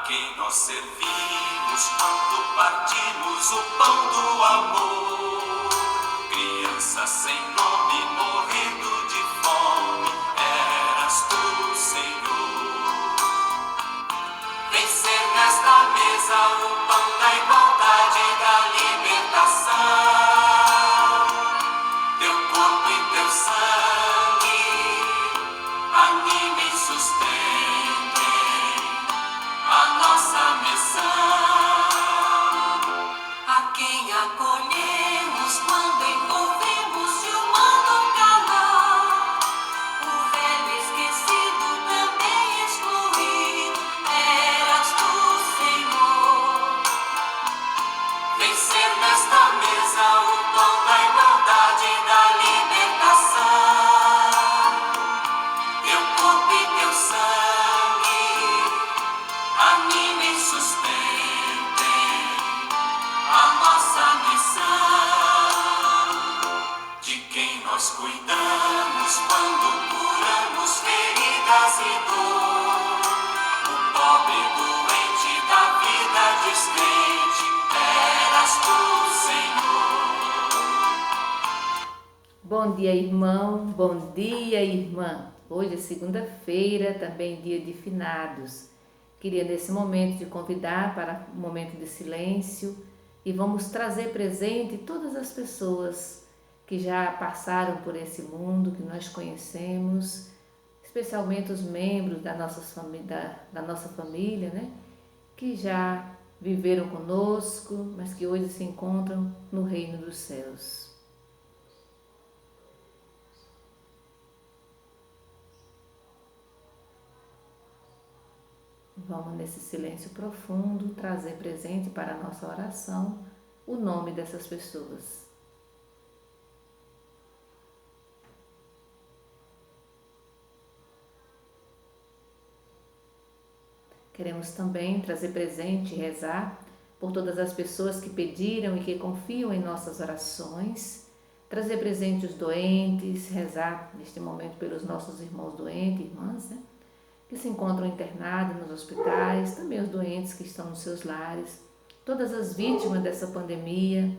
quem nós servimos quando partimos o pão do amor. Criança sem nome, morrendo de fome, eras tu, Senhor. Vencer nesta mesa o pão da igualdade e da libertação. Teu corpo e teu sangue animem e sustentem a nossa missão. A quem acolhemos quando envolvemos de humano calor, o velho esquecido também excluído, eras tu, Senhor. Vencer nesta mesa o pão da igualdade e da libertação. Teu corpo e teu sangue animem e sustentem a nossa missão. De quem nós cuidamos quando curamos feridas e dor, o pobre doente da vida descrente, eras tu, Senhor. Bom dia, irmão, bom dia, irmã. Hoje é segunda-feira, também dia de finados. Queria nesse momento te convidar para um momento de silêncio e vamos trazer presente todas as pessoas que já passaram por esse mundo, que nós conhecemos, especialmente os membros da nossa família, né? Que já viveram conosco, mas que hoje se encontram no reino dos céus. Vamos, nesse silêncio profundo, trazer presente para a nossa oração o nome dessas pessoas. Queremos também trazer presente e rezar por todas as pessoas que pediram e que confiam em nossas orações, trazer presente os doentes, rezar neste momento pelos nossos irmãos doentes e irmãs, né? Que se encontram internados nos hospitais, também os doentes que estão nos seus lares, todas as vítimas dessa pandemia,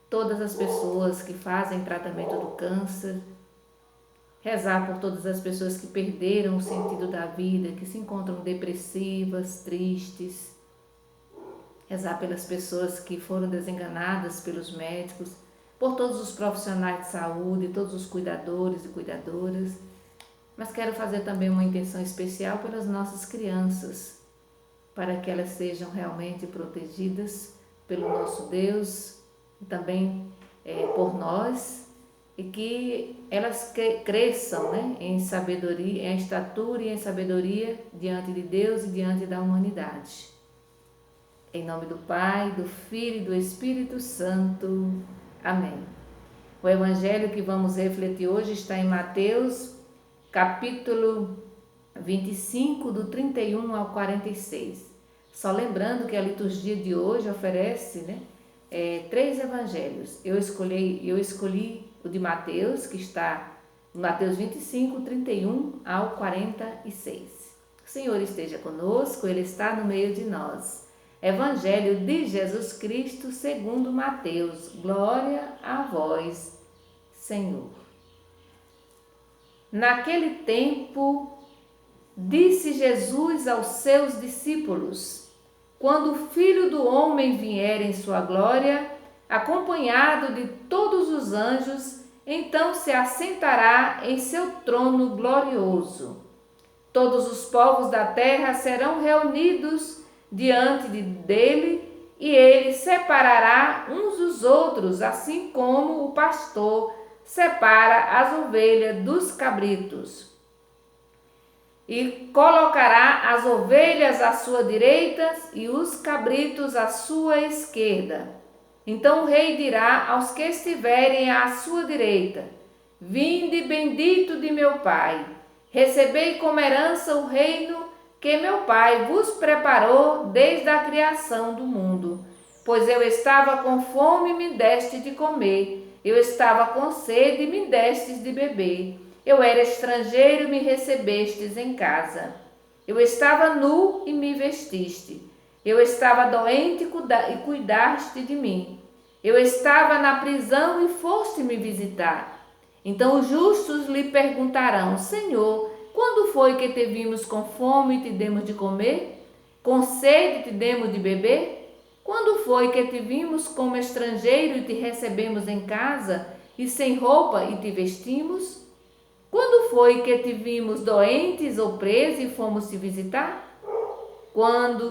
todas as pessoas que fazem tratamento do câncer, rezar por todas as pessoas que perderam o sentido da vida, que se encontram depressivas, tristes, rezar pelas pessoas que foram desenganadas pelos médicos, por todos os profissionais de saúde, todos os cuidadores e cuidadoras. Mas quero fazer também uma intenção especial pelas nossas crianças, para que elas sejam realmente protegidas pelo nosso Deus e também por nós, e que elas cresçam, né, em sabedoria, em estatura e em sabedoria diante de Deus e diante da humanidade. Em nome do Pai, do Filho e do Espírito Santo. Amém. O evangelho que vamos refletir hoje está em Mateus, capítulo 25, do 31 ao 46. Só lembrando que a liturgia de hoje oferece, né, 3 evangelhos. Eu escolhi o de Mateus, que está em Mateus 25, 31 ao 46. O Senhor esteja conosco, Ele está no meio de nós. Evangelho de Jesus Cristo segundo Mateus. Glória a vós, Senhor. Naquele tempo, disse Jesus aos seus discípulos: quando o Filho do Homem vier em sua glória, acompanhado de todos os anjos, então se assentará em seu trono glorioso. Todos os povos da terra serão reunidos diante dele, e ele separará uns dos outros, assim como o pastor separa as ovelhas dos cabritos. E colocará as ovelhas à sua direita e os cabritos à sua esquerda. Então o rei dirá aos que estiverem à sua direita: vinde, bendito de meu Pai, recebei como herança o reino que meu Pai vos preparou desde a criação do mundo. Pois eu estava com fome e me deste de comer, eu estava com sede e me destes de beber. Eu era estrangeiro e me recebestes em casa. Eu estava nu e me vestiste. Eu estava doente e cuidaste de mim. Eu estava na prisão e foste me visitar. Então os justos lhe perguntarão: Senhor, quando foi que te vimos com fome e te demos de comer? Com sede e te demos de beber? Quando foi que te vimos como estrangeiro e te recebemos em casa, e sem roupa e te vestimos? Quando foi que te vimos doentes ou presos e fomos te visitar?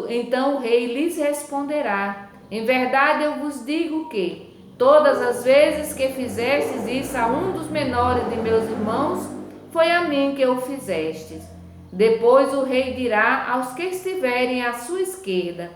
Então o rei lhes responderá: Em verdade eu vos digo que todas as vezes que fizestes isso a um dos menores de meus irmãos, foi a mim que o fizestes. Depois o rei dirá aos que estiverem à sua esquerda: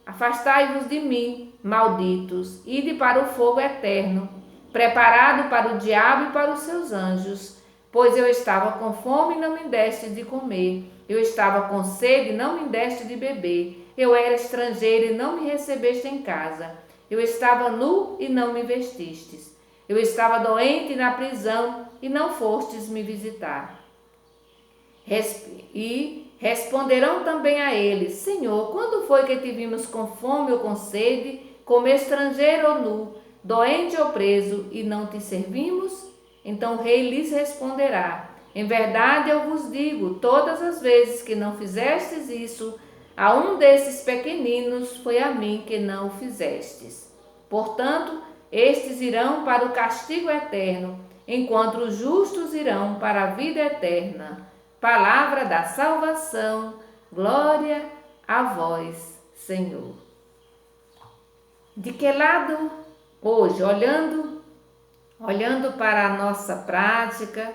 Afastai-vos de mim, malditos, ide para o fogo eterno, preparado para o diabo e para os seus anjos. Pois eu estava com fome e não me deste de comer. Eu estava com sede e não me deste de beber. Eu era estrangeiro e não me recebeste em casa. Eu estava nu e não me vestistes. Eu estava doente na prisão e não fostes me visitar. E responderão também a ele: Senhor, quando foi que te vimos com fome ou com sede, como estrangeiro ou nu, doente ou preso, e não te servimos? Então o rei lhes responderá: Em verdade eu vos digo, todas as vezes que não fizestes isso a um desses pequeninos, foi a mim que não o fizestes. Portanto, estes irão para o castigo eterno, enquanto os justos irão para a vida eterna. Palavra da salvação, glória a vós, Senhor. De que lado hoje, olhando para a nossa prática,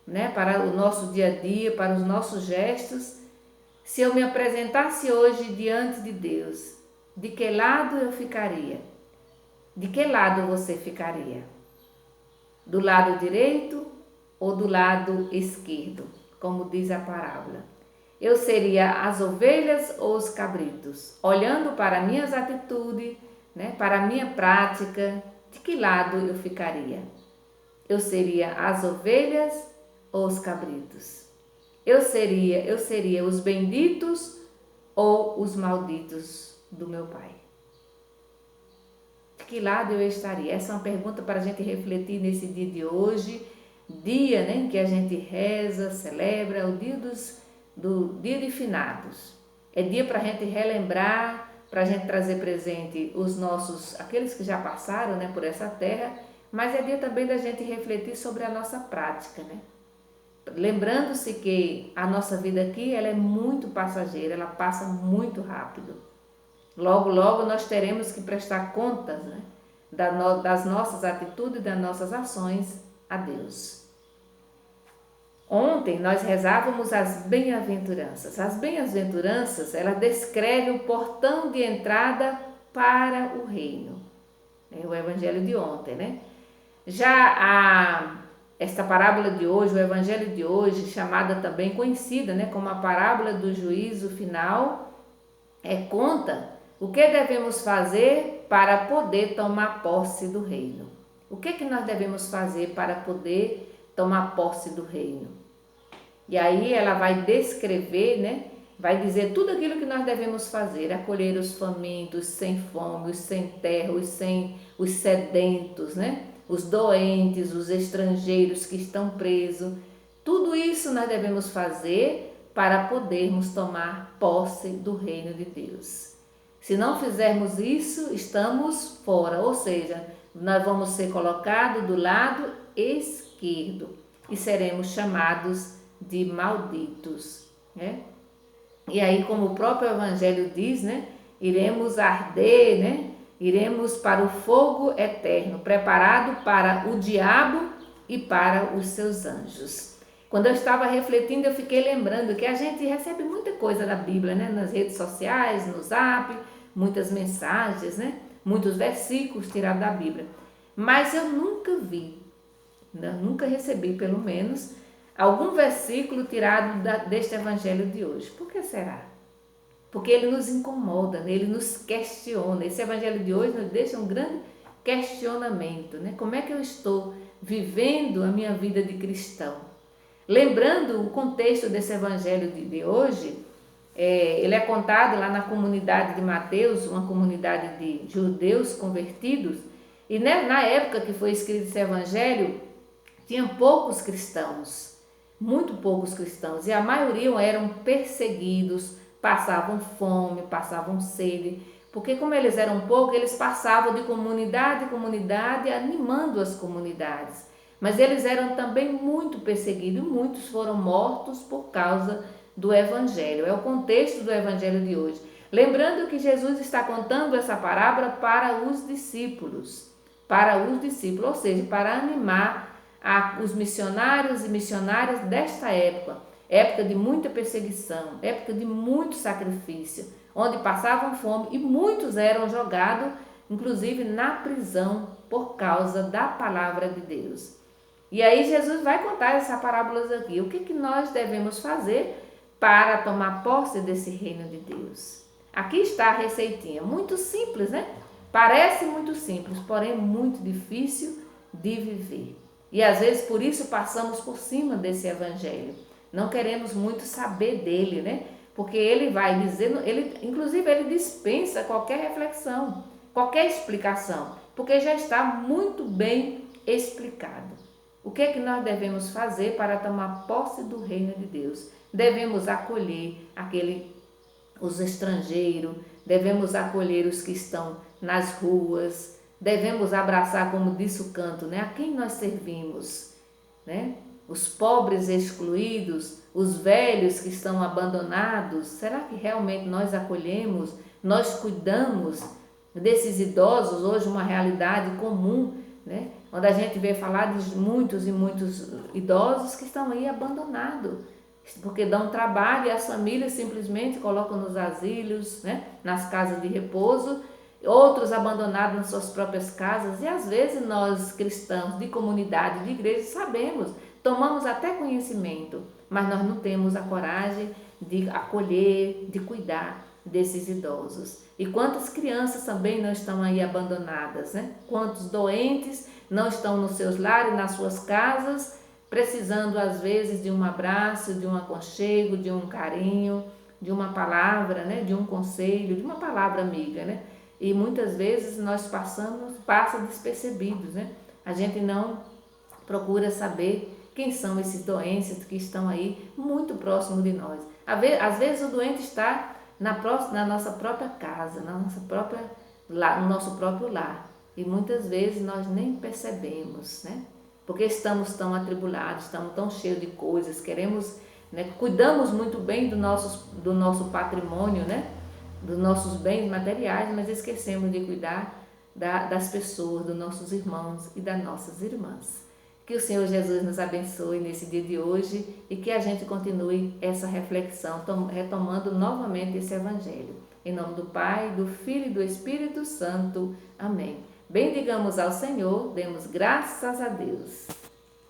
né, para o nosso dia a dia, para os nossos gestos, se eu me apresentasse hoje diante de Deus, de que lado eu ficaria? De que lado você ficaria? Do lado direito ou do lado esquerdo, como diz a parábola? Eu seria as ovelhas ou os cabritos? Olhando para minhas atitudes, né, para a minha prática, de que lado eu ficaria? Eu seria as ovelhas ou os cabritos? Eu seria os benditos ou os malditos do meu Pai? De que lado eu estaria? Essa é uma pergunta para a gente refletir nesse dia de hoje, dia, né, em que a gente reza, celebra, o do dia de finados. É dia para a gente relembrar, para a gente trazer presente aqueles que já passaram, né, por essa terra, mas é dia também da gente refletir sobre a nossa prática, né? Lembrando-se que a nossa vida aqui, ela é muito passageira, ela passa muito rápido. Logo, logo nós teremos que prestar contas, né, das nossas atitudes, das nossas ações a Deus. Ontem nós rezávamos as bem-aventuranças. As bem-aventuranças, ela descreve o portão de entrada para o reino. É o evangelho de ontem, né? Esta parábola de hoje, o evangelho de hoje, chamada também conhecida, né, como a parábola do juízo final, conta o que devemos fazer para poder tomar posse do reino. O que nós devemos fazer para poder tomar posse do reino? E aí ela vai descrever, né, vai dizer tudo aquilo que nós devemos fazer: acolher os famintos, sem fome, os sem terra, os sedentos, né? Os doentes, os estrangeiros que estão presos. Tudo isso nós devemos fazer para podermos tomar posse do reino de Deus. Se não fizermos isso, estamos fora, ou seja, nós vamos ser colocados do lado esquerdo e seremos chamados de malditos, né? E aí, como o próprio evangelho diz, né, iremos arder, né? Iremos para o fogo eterno, preparado para o diabo e para os seus anjos. Quando eu estava refletindo, eu fiquei lembrando que a gente recebe muita coisa da Bíblia, né? Nas redes sociais, no Zap, muitas mensagens, né? Muitos versículos tirados da Bíblia. Mas eu nunca vi, nunca recebi, pelo menos, algum versículo tirado deste evangelho de hoje. Por que será? Porque ele nos incomoda, né? Ele nos questiona. Esse evangelho de hoje nos deixa um grande questionamento, né? Como é que eu estou vivendo a minha vida de cristão? Lembrando o contexto desse evangelho de hoje, Ele é contado lá na comunidade de Mateus, uma comunidade de judeus convertidos, e né, na época que foi escrito esse evangelho, tinha poucos cristãos, muito poucos cristãos, e a maioria eram perseguidos, passavam fome, passavam sede, porque como eles eram poucos, eles passavam de comunidade em comunidade, animando as comunidades. Mas eles eram também muito perseguidos, e muitos foram mortos por causa do Evangelho. É o contexto do Evangelho de hoje. Lembrando que Jesus está contando essa parábola para os discípulos, ou seja, para animar os missionários e missionárias desta época de muita perseguição, época de muito sacrifício, onde passavam fome e muitos eram jogados, inclusive na prisão, por causa da palavra de Deus. E aí Jesus vai contar essa parábola aqui. O que nós devemos fazer para tomar posse desse reino de Deus? Aqui está a receitinha, muito simples, né? Parece muito simples, porém muito difícil de viver. E às vezes por isso passamos por cima desse evangelho. Não queremos muito saber dele, né? Porque ele vai dizendo, inclusive ele dispensa qualquer reflexão, qualquer explicação, porque já está muito bem explicado. O que é que nós devemos fazer para tomar posse do reino de Deus? Devemos acolher os estrangeiros, devemos acolher os que estão nas ruas, devemos abraçar, como disse o canto, né? A quem nós servimos, né? Os pobres excluídos, os velhos que estão abandonados, será que realmente nós acolhemos, nós cuidamos desses idosos? Hoje uma realidade comum, né? Onde a gente vê falar de muitos e muitos idosos que estão aí abandonados, porque dão trabalho e as famílias simplesmente colocam nos asilos, né? Nas casas de repouso, outros abandonados nas suas próprias casas. E às vezes nós cristãos de comunidade, de igreja, sabemos, tomamos até conhecimento, mas nós não temos a coragem de acolher, de cuidar desses idosos. E quantas crianças também não estão aí abandonadas, né? Quantos doentes não estão nos seus lares, nas suas casas, precisando às vezes de um abraço, de um aconchego, de um carinho, de uma palavra, né? De um conselho, de uma palavra amiga, né? E muitas vezes nós passa despercebidos, né? A gente não procura saber quem são esses doentes que estão aí muito próximo de nós. Às vezes o doente está na nossa própria casa, no nosso próprio lar. E muitas vezes nós nem percebemos, né? Porque estamos tão atribulados, estamos tão cheios de coisas, queremos, né? Cuidamos muito bem do nosso patrimônio, né? Dos nossos bens materiais, mas esquecemos de cuidar das pessoas, dos nossos irmãos e das nossas irmãs. Que o Senhor Jesus nos abençoe nesse dia de hoje e que a gente continue essa reflexão, retomando novamente esse Evangelho. Em nome do Pai, do Filho e do Espírito Santo. Amém. Bendigamos ao Senhor, demos graças a Deus.